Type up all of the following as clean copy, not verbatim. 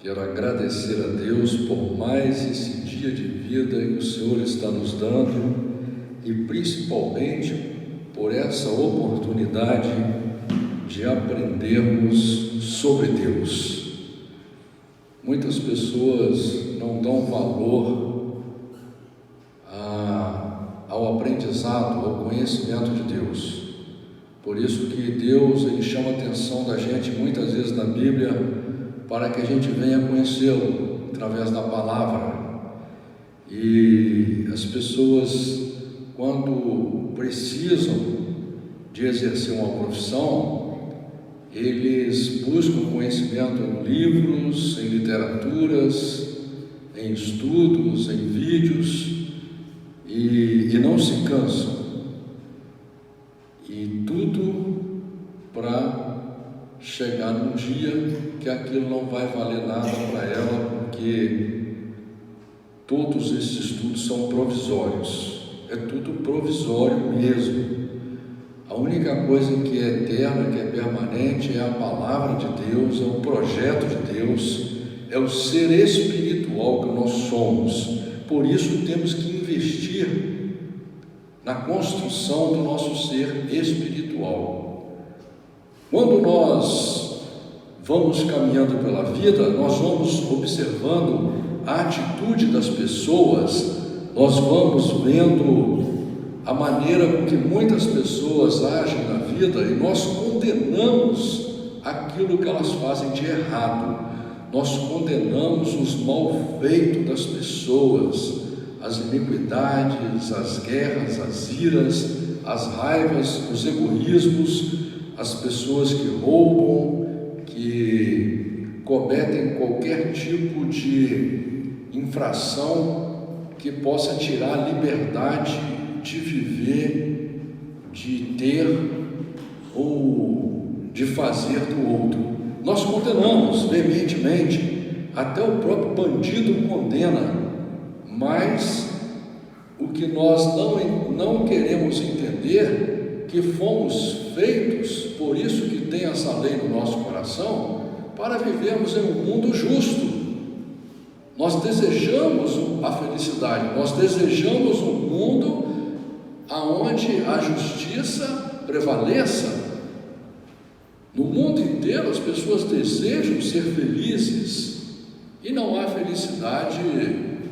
Quero agradecer a Deus por mais esse dia de vida que o Senhor está nos dando e principalmente por essa oportunidade de aprendermos sobre Deus. Muitas pessoas não dão valor ao aprendizado, ao conhecimento de Deus. Por isso que Deus ele chama a atenção da gente muitas vezes na Bíblia para que a gente venha conhecê-lo através da palavra. E as pessoas, quando precisam de exercer uma profissão, eles buscam conhecimento em livros, em literaturas, em estudos, em vídeos, e não se cansam. E tudo para chegar num dia que aquilo não vai valer nada para ela, porque todos esses estudos são provisórios, é tudo provisório mesmo. A única coisa que é eterna, que é permanente, é a palavra de Deus, é o projeto de Deus, é o ser espiritual que nós somos. Por isso temos que investir na construção do nosso ser espiritual. Quando nós vamos caminhando pela vida, nós vamos observando a atitude das pessoas, nós vamos vendo a maneira com que muitas pessoas agem na vida e nós condenamos aquilo que elas fazem de errado, nós condenamos os malfeitos das pessoas, as iniquidades, as guerras, as iras, as raivas, os egoísmos, as pessoas que roubam, que cometem qualquer tipo de infração que possa tirar a liberdade de viver, de ter ou de fazer do outro. Nós condenamos veementemente, até o próprio bandido condena, mas o que nós não queremos entender, que fomos feitos, por isso que tem essa lei no nosso coração, para vivermos em um mundo justo. Nós desejamos a felicidade, nós desejamos um mundo onde a justiça prevaleça. No mundo inteiro as pessoas desejam ser felizes e não há felicidade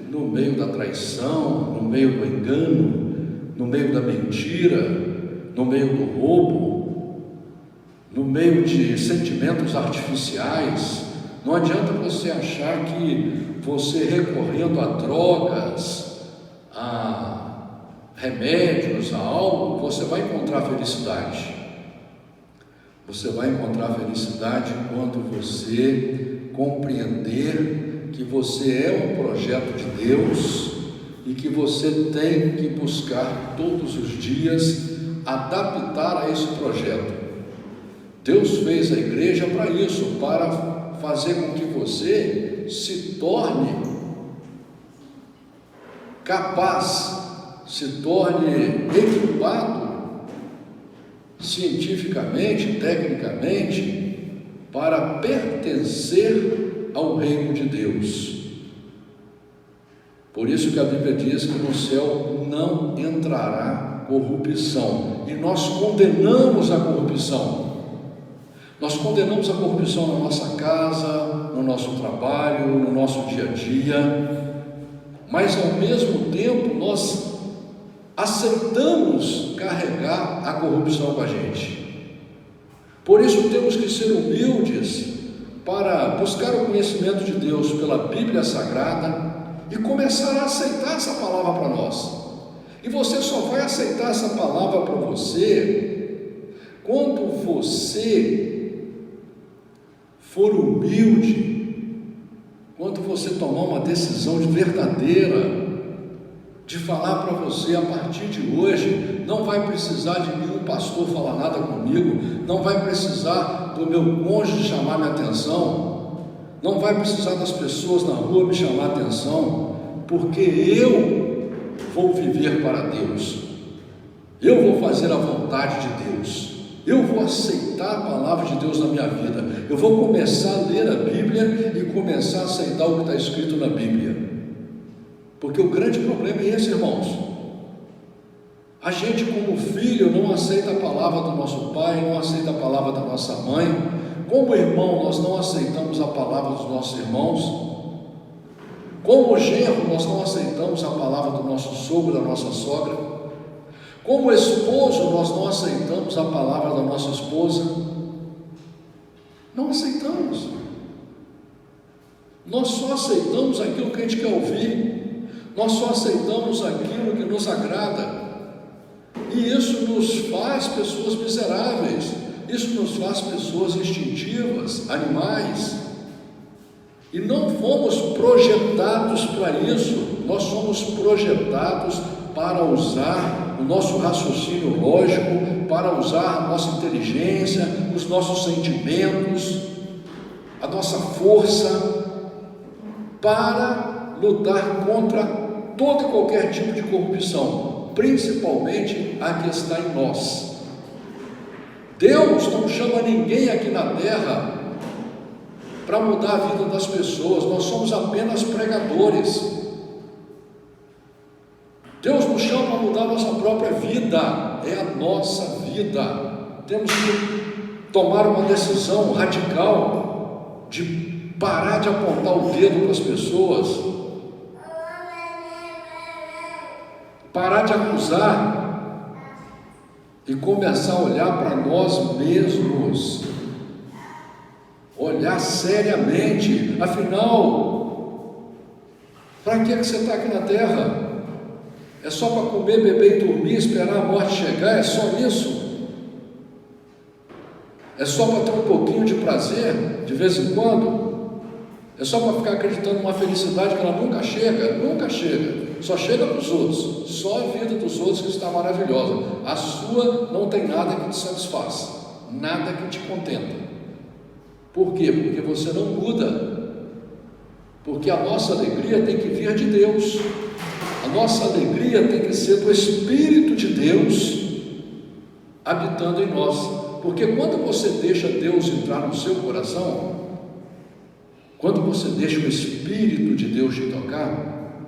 no meio da traição, no meio do engano, no meio da mentira, no meio do roubo, no meio de sentimentos artificiais. Não adianta você achar que você recorrendo a drogas, a remédios, a algo, você vai encontrar felicidade. Você vai encontrar felicidade quando você compreender que você é um projeto de Deus e que você tem que buscar todos os dias adaptar a esse projeto. Deus fez a igreja para isso, para fazer com que você se torne capaz, se torne equipado cientificamente, tecnicamente, para pertencer ao reino de Deus. Por isso que a Bíblia diz que no céu não entrará corrupção, e nós condenamos a corrupção. Nós condenamos a corrupção na nossa casa, no nosso trabalho, no nosso dia a dia, mas ao mesmo tempo nós aceitamos carregar a corrupção com a gente. Por isso temos que ser humildes para buscar o conhecimento de Deus pela Bíblia Sagrada e começar a aceitar essa palavra para nós. E você só vai aceitar essa palavra para você quando você for humilde, quando você tomar uma decisão verdadeira de falar para você: a partir de hoje não vai precisar de nenhum pastor falar nada comigo, não vai precisar do meu cônjuge chamar minha atenção, não vai precisar das pessoas na rua me chamar a atenção, porque eu vou viver para Deus, eu vou fazer a vontade de Deus, Eu vou aceitar a palavra de Deus na minha vida. Eu vou começar a ler a Bíblia e começar a aceitar o que está escrito na Bíblia. Porque o grande problema é esse, irmãos. A gente, como filho, não aceita a palavra do nosso pai, não aceita a palavra da nossa mãe. Como irmão, nós não aceitamos a palavra dos nossos irmãos. Como genro, nós não aceitamos a palavra do nosso sogro, da nossa sogra. Como esposo, nós não aceitamos a palavra da nossa esposa. Não aceitamos. Nós só aceitamos aquilo que a gente quer ouvir. Nós só aceitamos aquilo que nos agrada. E isso nos faz pessoas miseráveis. Isso nos faz pessoas instintivas, animais. E não fomos projetados para isso. Nós somos projetados para usar o nosso raciocínio lógico, para usar a nossa inteligência, os nossos sentimentos, a nossa força, para lutar contra todo e qualquer tipo de corrupção, principalmente a que está em nós. Deus não chama ninguém aqui na terra para mudar a vida das pessoas. Nós somos apenas pregadores. Deus nos chama a mudar a nossa própria vida, é a nossa vida. Temos que tomar uma decisão radical de parar de apontar o dedo para as pessoas, parar de acusar e começar a olhar para nós mesmos, olhar seriamente. Afinal, para que você está aqui na terra? É só para comer, beber e dormir, esperar a morte chegar? É só isso? É só para ter um pouquinho de prazer de vez em quando? É só para ficar acreditando numa felicidade que ela nunca chega? Nunca chega. Só chega para os outros. Só a vida dos outros que está maravilhosa. A sua não tem nada que te satisfaça, nada que te contenta. Por quê? Porque você não muda. Porque a nossa alegria tem que vir de Deus. A nossa alegria tem que ser do Espírito de Deus habitando em nós. Porque quando você deixa Deus entrar no seu coração, quando você deixa o Espírito de Deus te tocar,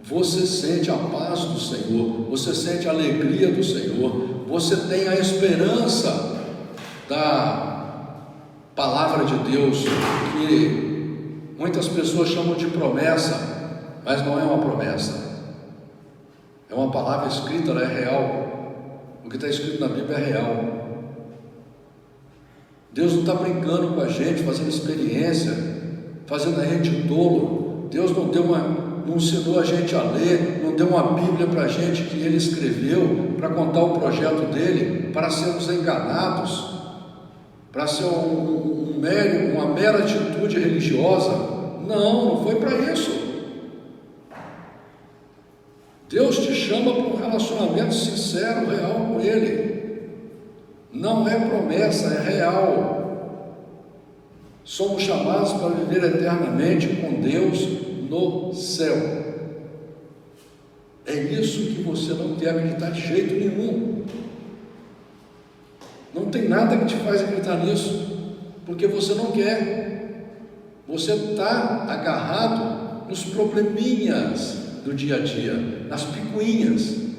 você sente a paz do Senhor, você sente a alegria do Senhor, você tem a esperança da palavra de Deus, que muitas pessoas chamam de promessa, mas não é uma promessa, é uma palavra escrita, ela é real. O que está escrito na Bíblia é real. Deus não está brincando com a gente, fazendo experiência, fazendo a gente tolo. Deus não ensinou a gente a ler, não deu uma Bíblia para a gente que Ele escreveu para contar o projeto dele, para sermos enganados, para ser uma mera atitude religiosa. Não foi para isso. Deus te chama para um relacionamento sincero, real com Ele. Não é promessa, é real. Somos chamados para viver eternamente com Deus no céu. É isso que você não quer acreditar de jeito nenhum. Não tem nada que te faz acreditar nisso, porque você não quer. Você está agarrado nos probleminhas do dia a dia, nas picuinhazinhas.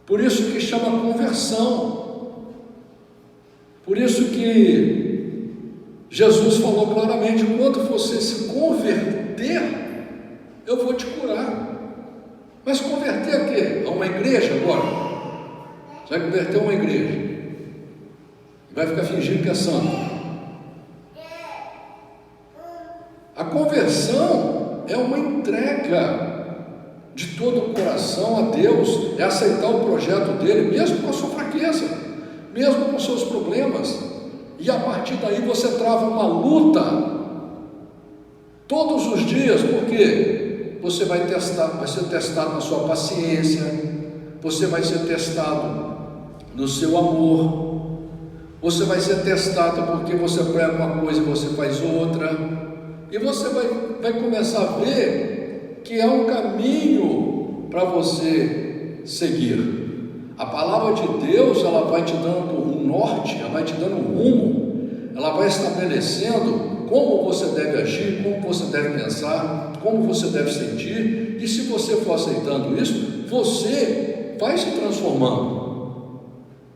Por isso que chama conversão. Por isso que Jesus falou claramente: quando você se converter, eu vou te curar. Mas converter a quê? A uma igreja agora? Você vai converter a uma igreja e vai ficar fingindo que é santo. A conversão é uma entrega de todo o coração a Deus, é aceitar o projeto dele, mesmo com a sua fraqueza, mesmo com os seus problemas, e a partir daí você trava uma luta todos os dias, porque você vai ser testado na sua paciência, você vai ser testado no seu amor, você vai ser testado porque você prega uma coisa e você faz outra. E você vai começar a ver que é um caminho para para você seguir. A palavra de Deus, ela vai te dando um norte, ela vai te dando um rumo, ela vai estabelecendo como você deve agir, como você deve pensar, como você deve sentir, e se você for aceitando isso, você vai se transformando,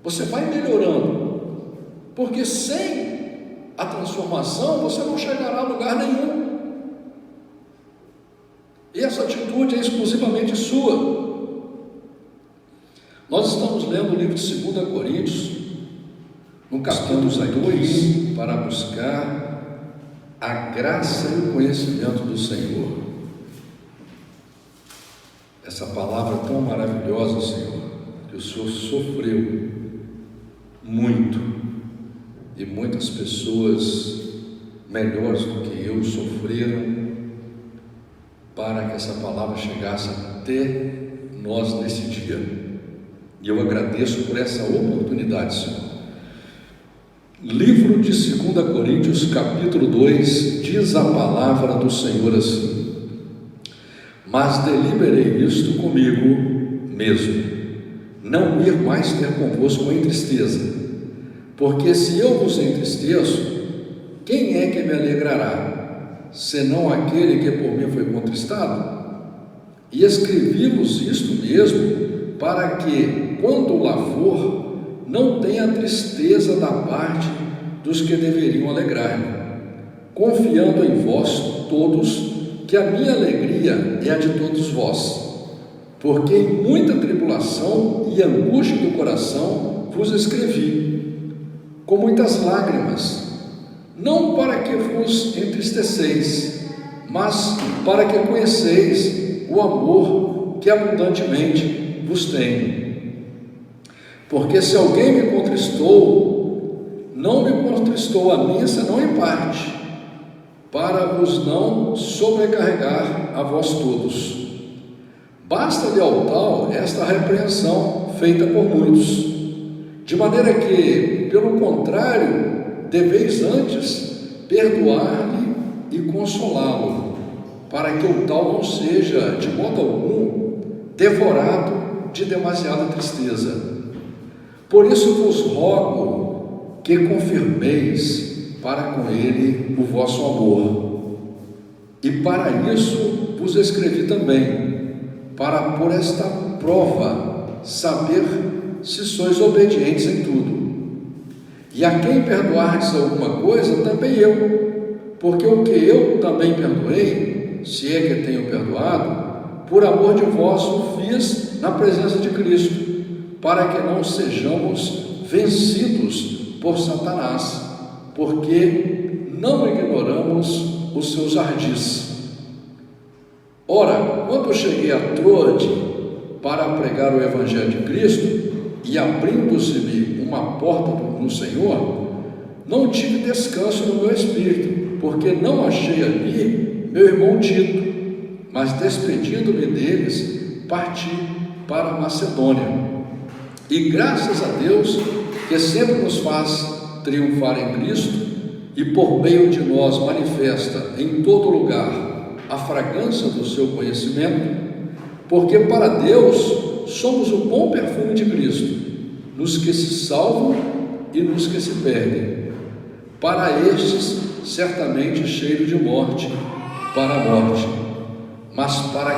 você vai melhorando, porque sem a transformação você não chegará a lugar nenhum. E essa atitude é exclusivamente sua. Nós estamos lendo o livro de 2 Coríntios, no capítulo 2, para buscar a graça e o conhecimento do Senhor. Essa palavra tão maravilhosa, Senhor, que o Senhor sofreu muito, e muitas pessoas melhores do que eu sofreram para que essa palavra chegasse até nós nesse dia. E eu agradeço por essa oportunidade, Senhor. Livro de 2 Coríntios, capítulo 2, diz a palavra do Senhor assim: mas deliberei isto comigo mesmo, não ir mais ter convosco em tristeza, porque se eu vos entristeço, quem é que me alegrará, senão aquele que por mim foi contristado? E escrevi-vos isto mesmo, para que, quando lá for, não tenha tristeza da parte dos que deveriam alegrar-me, confiando em vós todos, que a minha alegria é a de todos vós, porque em muita tribulação e angústia do coração vos escrevi, com muitas lágrimas, não para que vos entristeceis, mas para que conheceis o amor que abundantemente vos tenho. Porque se alguém me contristou, não me contristou a mim, senão em parte, para vos não sobrecarregar a vós todos. Basta-lhe ao tal esta repreensão feita por muitos, de maneira que, pelo contrário, deveis antes perdoar-lhe e consolá-lo, para que o tal não seja, de modo algum, devorado de demasiada tristeza. Por isso vos rogo que confirmeis para com ele o vosso amor. E para isso vos escrevi também, para por esta prova saber se sois obedientes em tudo. E a quem perdoardes alguma coisa, também eu, porque o que eu também perdoei, se é que tenho perdoado, por amor de vós o fiz na presença de Cristo, para que não sejamos vencidos por Satanás, porque não ignoramos os seus ardis. Ora, quando cheguei a Troade para pregar o Evangelho de Cristo, e abrindo-se-me uma porta no Senhor, não tive descanso no meu espírito, porque não achei ali meu irmão Tito, mas despedindo-me deles, parti para a Macedônia. E graças a Deus, que sempre nos faz triunfar em Cristo, e por meio de nós manifesta em todo lugar a fragrância do seu conhecimento, porque para Deus somos o bom perfume de Cristo, nos que se salvam e nos que se perdem. Para estes, certamente cheiro de morte para a morte, mas para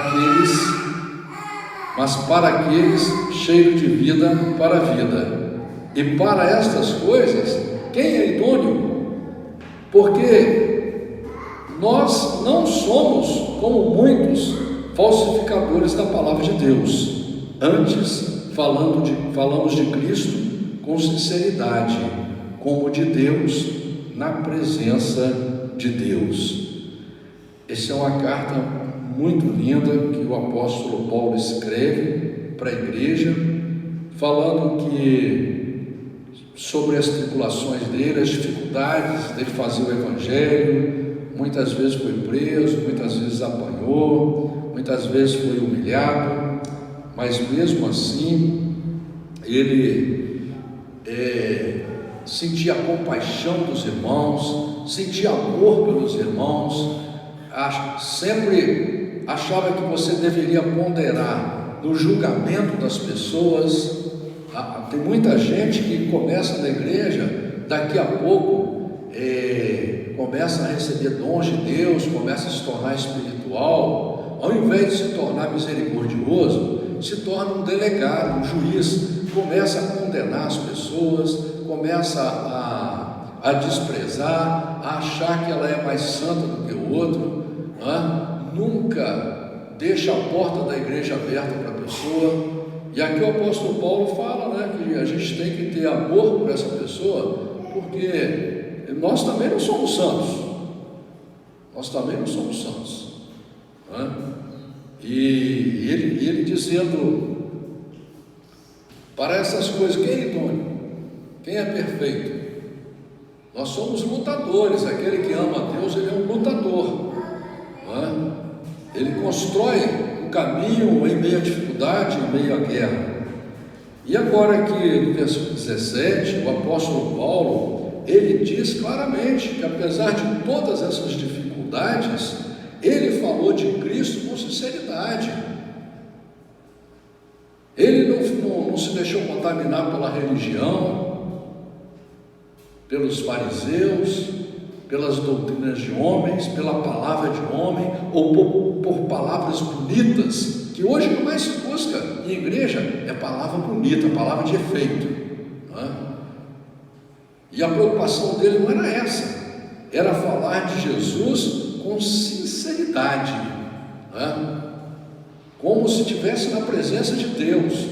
aqueles cheiro de vida para a vida. E para estas coisas, quem é idôneo? Porque nós não somos, como muitos, falsificadores da palavra de Deus. Antes, falamos de Cristo com sinceridade, como de Deus, na presença de Deus. Essa é uma carta muito linda que o apóstolo Paulo escreve para a igreja, falando sobre as tribulações dele, as dificuldades dele fazer o evangelho. Muitas vezes foi preso, muitas vezes apanhou, muitas vezes foi humilhado, mas mesmo assim ele sentia compaixão dos irmãos, sentia amor pelos irmãos, sempre achava que você deveria ponderar no julgamento das pessoas. Tem muita gente que começa na igreja, daqui a pouco começa a receber dons de Deus, começa a se tornar espiritual, ao invés de se tornar misericordioso, se torna um delegado, um juiz, começa a condenar as pessoas, começa a desprezar, a achar que ela é mais santa do que o outro, nunca deixa a porta da igreja aberta para a pessoa. E aqui o apóstolo Paulo fala, né, que a gente tem que ter amor por essa pessoa, porque nós também não somos santos. Nós também não somos santos. E ele dizendo, para essas coisas, quem é idôneo? Quem é perfeito? Nós somos lutadores. Aquele que ama a Deus, ele é um lutador. Ele constrói um caminho em meio à dificuldade, em meio à guerra. E agora aqui no versículo 17, o apóstolo Paulo, ele diz claramente que apesar de todas essas dificuldades, ele falou de Cristo com sinceridade. Ele não se deixou contaminar pela religião, pelos fariseus, pelas doutrinas de homens, pela palavra de homem, ou por palavras bonitas, que hoje não mais se busca em igreja, é palavra bonita, palavra de efeito. E a preocupação dele não era essa, era falar de Jesus com sinceridade, como se estivesse na presença de Deus,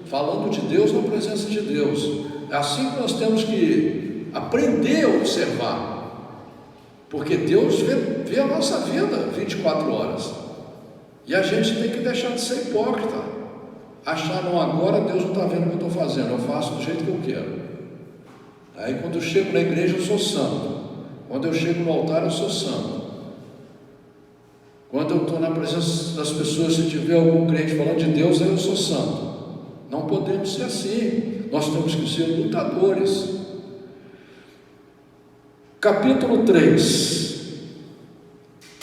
falando de Deus na presença de Deus. É assim que nós temos que aprender a observar, porque Deus vê a nossa vida 24 horas, e a gente tem que deixar de ser hipócrita, achar, não, agora Deus não está vendo o que eu estou fazendo, eu faço do jeito que eu quero. Aí quando eu chego na igreja eu sou santo, quando eu chego no altar eu sou santo, quando eu estou na presença das pessoas, se tiver algum crente falando de Deus, aí eu sou santo. Não podemos ser assim, nós temos que ser lutadores. Capítulo 3.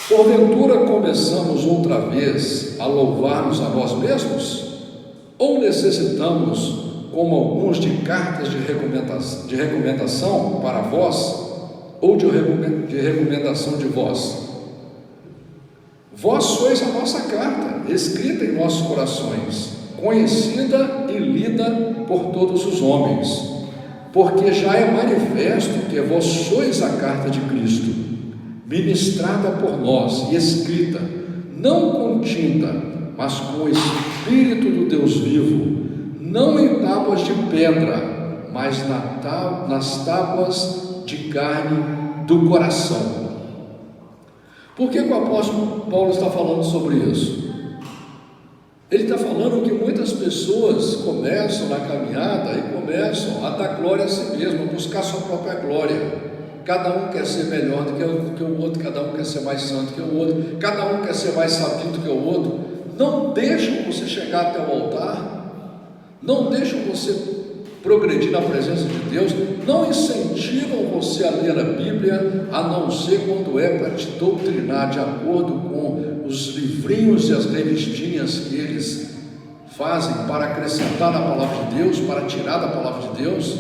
Porventura começamos outra vez a louvar-nos a nós mesmos? Ou necessitamos, como alguns, de cartas de recomendação para vós, ou de recomendação de vós? Vós sois a nossa carta, escrita em nossos corações, conhecida e lida por todos os homens, porque já é manifesto que vós sois a carta de Cristo, ministrada por nós e escrita, não com tinta, mas com o Espírito do Deus vivo, não em tábuas de pedra, mas nas tábuas de carne do coração. Por que o apóstolo Paulo está falando sobre isso? Ele está falando que muitas pessoas começam na caminhada e começam a dar glória a si mesmo, a buscar sua própria glória. Cada um quer ser melhor do que o outro, cada um quer ser mais santo que o outro, cada um quer ser mais sabido que o outro. Não deixam você chegar até o altar, não deixam você progredir na presença de Deus, não incentivam você a ler a Bíblia, a não ser quando é para te doutrinar de acordo com os livrinhos e as revistinhas que eles fazem para acrescentar na palavra de Deus, para tirar da palavra de Deus.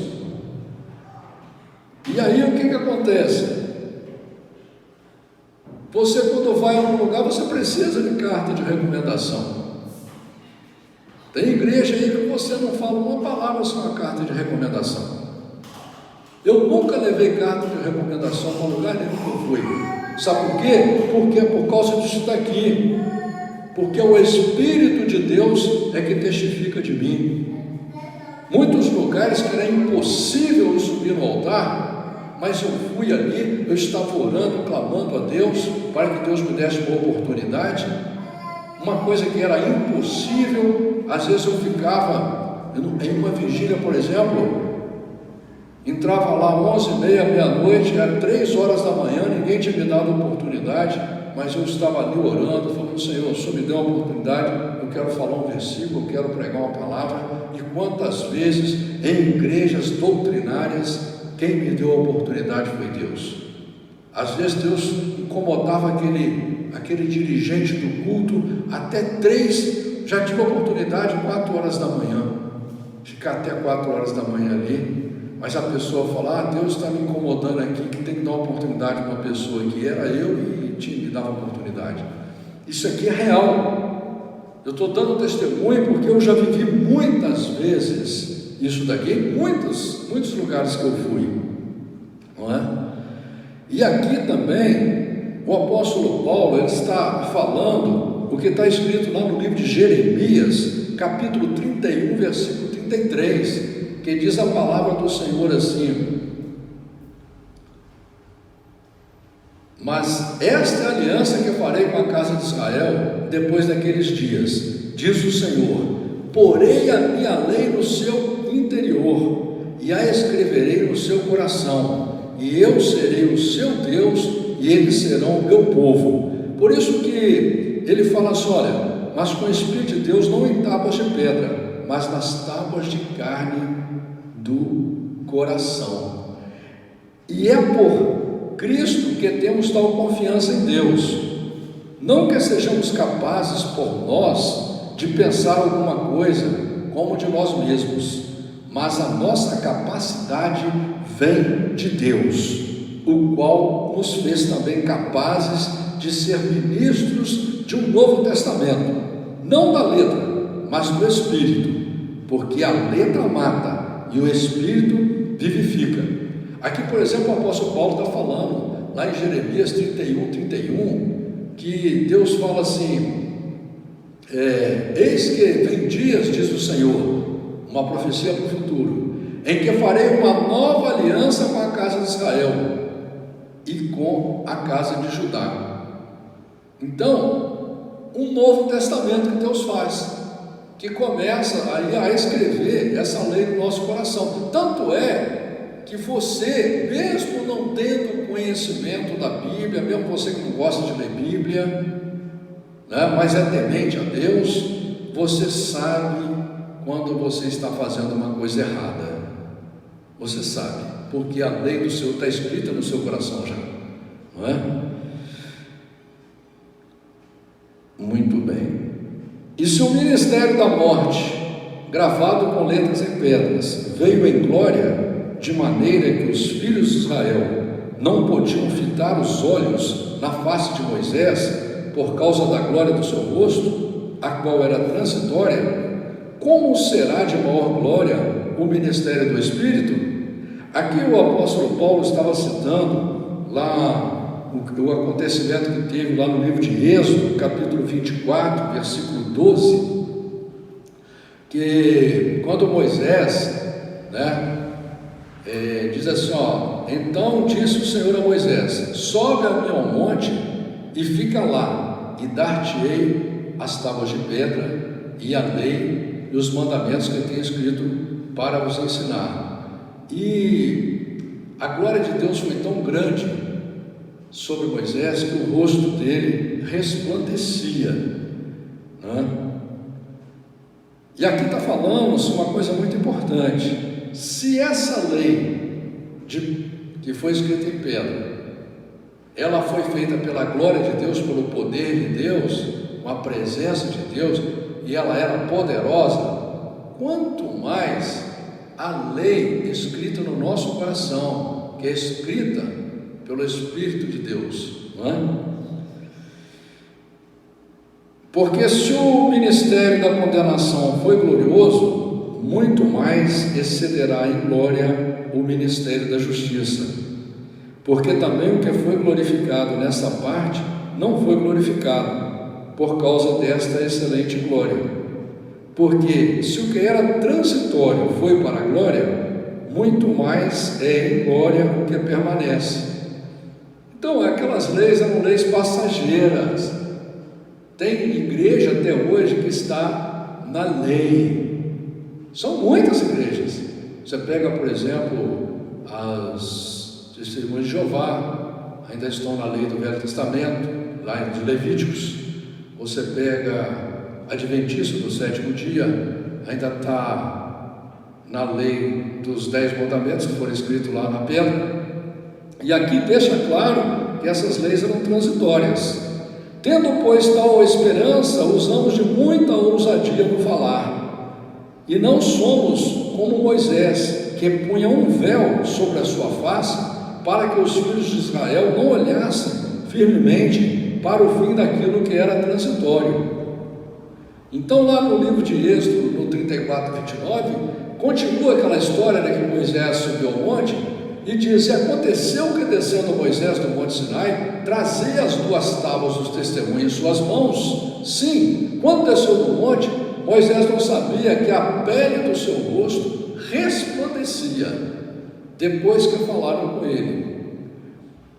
E aí o que acontece? Você, quando vai a um lugar, você precisa de carta de recomendação. Tem igreja aí que você não fala uma palavra sem uma carta de recomendação. Eu nunca levei carta de recomendação para lugar nenhum que eu fui. Sabe por quê? Porque é por causa disso daqui. Porque o Espírito de Deus é que testifica de mim. Muitos lugares que era impossível eu subir no altar, mas eu fui ali, eu estava orando, clamando a Deus, para que Deus me desse uma oportunidade. Uma coisa que era impossível, às vezes eu ficava em uma vigília, por exemplo, entrava lá 11h30, meia-noite, era 3 horas da manhã, ninguém tinha me dado oportunidade, mas eu estava ali orando, falando: Senhor, o Senhor me deu uma oportunidade, eu quero falar um versículo, eu quero pregar uma palavra. E quantas vezes em igrejas doutrinárias, quem me deu a oportunidade foi Deus. Às vezes Deus incomodava aquele dirigente do culto até 3 já tive a oportunidade 4 horas da manhã, ficar até 4 horas da manhã ali, mas a pessoa fala, Deus está me incomodando aqui, que tem que dar uma oportunidade para uma pessoa que era eu e me dava oportunidade. Isso aqui é real. Eu estou dando testemunho porque eu já vivi muitas vezes isso daqui, em muitos lugares que eu fui, não é? E aqui também, o apóstolo Paulo, ele está falando o que está escrito lá no livro de Jeremias, capítulo 31, versículo 33, que diz a palavra do Senhor assim: mas esta é a aliança que eu farei com a casa de Israel depois daqueles dias, diz o Senhor: porei a minha lei no seu interior e a escreverei no seu coração, e eu serei o seu Deus e eles serão o meu povo. Por isso que ele fala assim, olha, mas com o Espírito de Deus não em tábuas de pedra, mas nas tábuas de carne do coração. E é por Cristo que temos tal confiança em Deus, não que sejamos capazes por nós de pensar alguma coisa como de nós mesmos, mas a nossa capacidade vem de Deus, o qual nos fez também capazes de ser ministros de um novo testamento, não da letra, mas do Espírito, porque a letra mata e o Espírito vivifica. Aqui, por exemplo, o apóstolo Paulo está falando, lá em Jeremias 31, que Deus fala assim, eis que vem dias, diz o Senhor, uma profecia para o futuro, em que farei uma nova aliança com a casa de Israel e com a casa de Judá. Então, um novo testamento que Deus faz, que começa aí a escrever essa lei no nosso coração. Tanto é que você, mesmo não tendo conhecimento da Bíblia, mesmo você que não gosta de ler Bíblia, né, mas é temente a Deus, você sabe quando você está fazendo uma coisa errada. Você sabe, porque a lei do Senhor está escrita no seu coração já, não é? Muito bem. E se o ministério da morte, gravado com letras em pedras, veio em glória, de maneira que os filhos de Israel não podiam fitar os olhos na face de Moisés, por causa da glória do seu rosto, a qual era transitória, como será de maior glória o ministério do Espírito? Aqui o apóstolo Paulo estava citando lá o acontecimento que teve lá no livro de Êxodo, capítulo 24, versículo 12, que quando Moisés, diz assim, então disse o Senhor a Moisés, sobe a mim ao monte e fica lá, e dar-te-ei as tábuas de pedra e a lei e os mandamentos que eu tenho escrito para vos ensinar. E a glória de Deus foi tão grande sobre Moisés que o rosto dele resplandecia, né? E aqui está falando-se uma coisa muito importante. Se essa lei que foi escrita em pedra, ela foi feita pela glória de Deus, pelo poder de Deus, com a presença de Deus, e ela era poderosa, quanto mais a lei escrita no nosso coração, que é escrita pelo Espírito de Deus, não é? Porque se o ministério da condenação foi glorioso, muito mais excederá em glória o ministério da justiça, porque também o que foi glorificado nessa parte não foi glorificado por causa desta excelente glória. Porque se o que era transitório foi para a glória, muito mais é em glória o que permanece. Então, aquelas leis eram leis passageiras. Tem igreja até hoje que está na lei. São muitas igrejas. Você pega, por exemplo, as testemunhas de Jeová, ainda estão na lei do Velho Testamento, lá de Levíticos. Você pega Adventista do sétimo dia, ainda está na lei dos 10 mandamentos que foram escritos lá na pedra. E aqui deixa claro que essas leis eram transitórias, Tendo, pois, tal esperança, usamos de muita ousadia no falar, e não somos como Moisés, que punha um véu sobre a sua face, para que os filhos de Israel não olhassem firmemente para o fim daquilo que era transitório. Então, lá no livro de Êxodo, no 34, 29, continua aquela história de que Moisés subiu ao monte e diz: e aconteceu que, descendo Moisés do monte Sinai, trazia as 2 tábuas dos testemunhos em suas mãos. Sim, quando desceu do monte, Moisés não sabia que a pele do seu rosto resplandecia, depois que falaram com ele.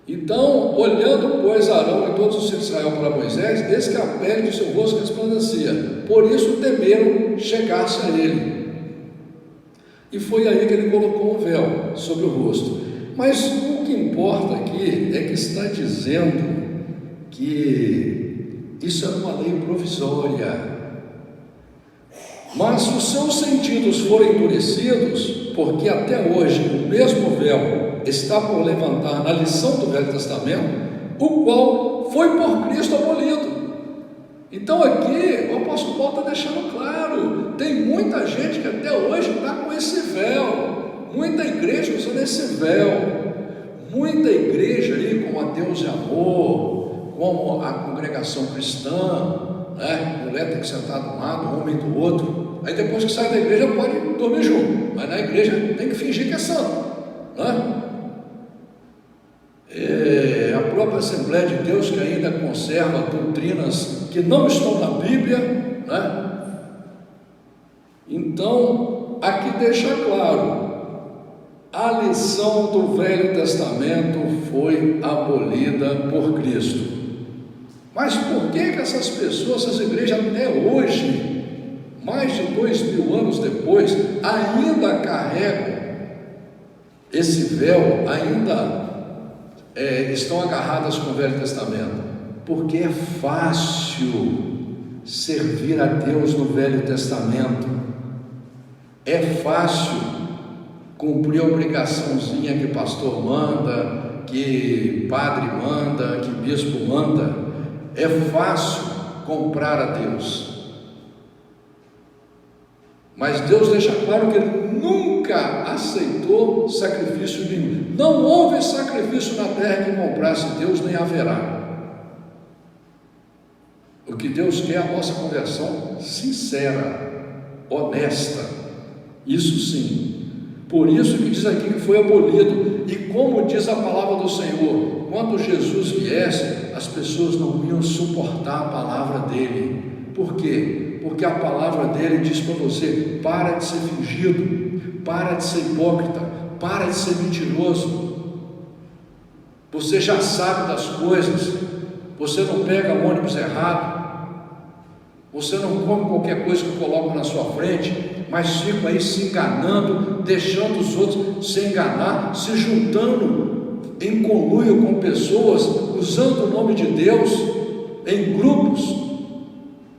Então, olhando, pois, Arão e todos os filhos de Israel para Moisés, eis que a pele do seu rosto resplandecia, por isso temeram chegar-se a ele. E foi aí que ele colocou um véu sobre o rosto. Mas o que importa aqui é que está dizendo que isso era uma lei provisória. Mas se os seus sentidos forem endurecidos, porque até hoje o mesmo véu está por levantar na lição do Velho Testamento, o qual foi por Cristo abolido. Então aqui o apóstolo Paulo está deixando claro, tem muita gente que até hoje está com esse véu, muita igreja usando esse véu, muita igreja aí como a Deus e Amor, como a congregação cristã, né? Mulher tem que sentar de um lado, homem do outro, aí depois que sai da igreja pode dormir junto, mas na igreja tem que fingir que é santo, né? A própria Assembleia de Deus, que ainda conserva doutrinas que não estão na Bíblia, né? Então, aqui deixa claro, a lição do Velho Testamento foi abolida por Cristo. Mas por que essas pessoas, essas igrejas até hoje, mais de 2000 anos depois, ainda carregam esse véu, ainda estão agarradas com o Velho Testamento? Porque é fácil servir a Deus no Velho Testamento, é fácil cumprir a obrigaçãozinha que pastor manda, que padre manda, que bispo manda, é fácil comprar a Deus. Mas Deus deixa claro que Ele nunca aceitou sacrifício nenhum. Não houve sacrifício na terra que comprasse Deus, nem haverá. O que Deus quer é a nossa conversão sincera, honesta. Isso sim. Por isso que diz aqui que foi abolido. E como diz a palavra do Senhor, quando Jesus viesse, as pessoas não iam suportar a palavra dele. Por quê? Porque a palavra dele diz para você: para de ser fingido, para de ser hipócrita, para de ser mentiroso. Você já sabe das coisas, você não pega o ônibus errado, você não come qualquer coisa que colocam na sua frente, mas fica aí se enganando, deixando os outros se enganar, se juntando em conluio com pessoas, usando o nome de Deus em grupos,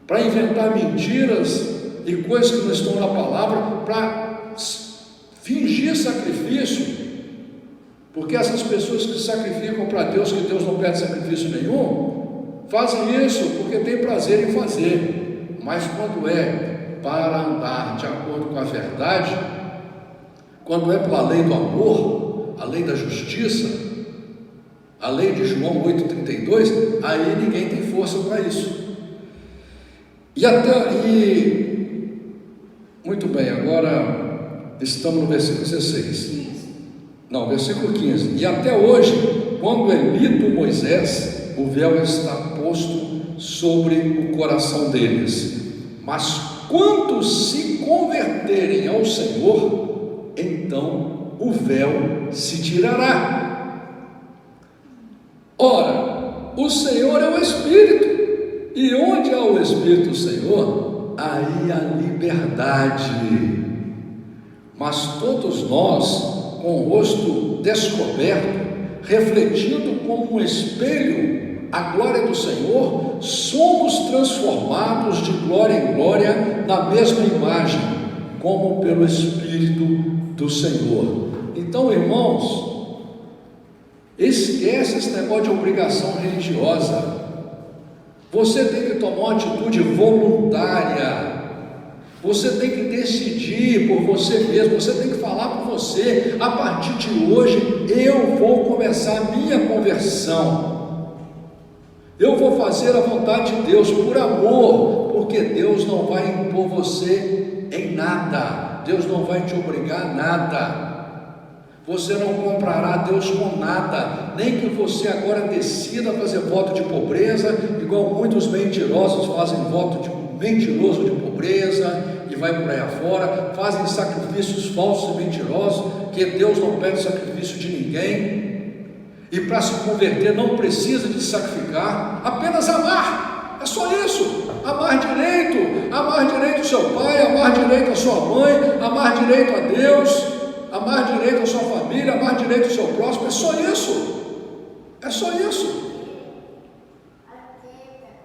para inventar mentiras e coisas que não estão na palavra, para fingir sacrifício, porque essas pessoas que sacrificam para Deus, que Deus não pede sacrifício nenhum, fazem isso porque tem prazer em fazer, mas quando é para andar de acordo com a verdade, quando é pela lei do amor, a lei da justiça, a lei de João 8,32, aí ninguém tem força para isso. Muito bem, agora estamos no versículo 16. Não, versículo 15. E até hoje, quando é lido Moisés, o véu está posto sobre o coração deles. Mas quando se converterem ao Senhor, então o véu se tirará. Ora, o Senhor é o Espírito. E onde há o Espírito do Senhor, aí há liberdade. Mas todos nós, com o rosto descoberto, refletindo como um espelho a glória do Senhor, somos transformados de glória em glória na mesma imagem, como pelo Espírito do Senhor. Então, irmãos, esquece esse negócio de obrigação religiosa. Você tem que tomar uma atitude voluntária. Você tem que decidir por você mesmo. Você tem que falar por você: a partir de hoje eu vou começar a minha conversão. Eu vou fazer a vontade de Deus por amor, porque Deus não vai impor você em nada. Deus não vai te obrigar a nada. Você não comprará Deus com nada, nem que você agora decida fazer voto de pobreza, igual muitos mentirosos fazem voto de mentiroso de pobreza, e vai por aí afora, fazem sacrifícios falsos e mentirosos, que Deus não pede sacrifício de ninguém, e para se converter não precisa de sacrificar, apenas amar, é só isso. Amar direito o seu pai, amar direito a sua mãe, amar direito a Deus, amar direito a sua família, amar direito o seu próximo, é só isso.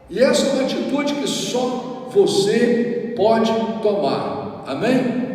E essa é uma atitude que só você pode tomar, amém?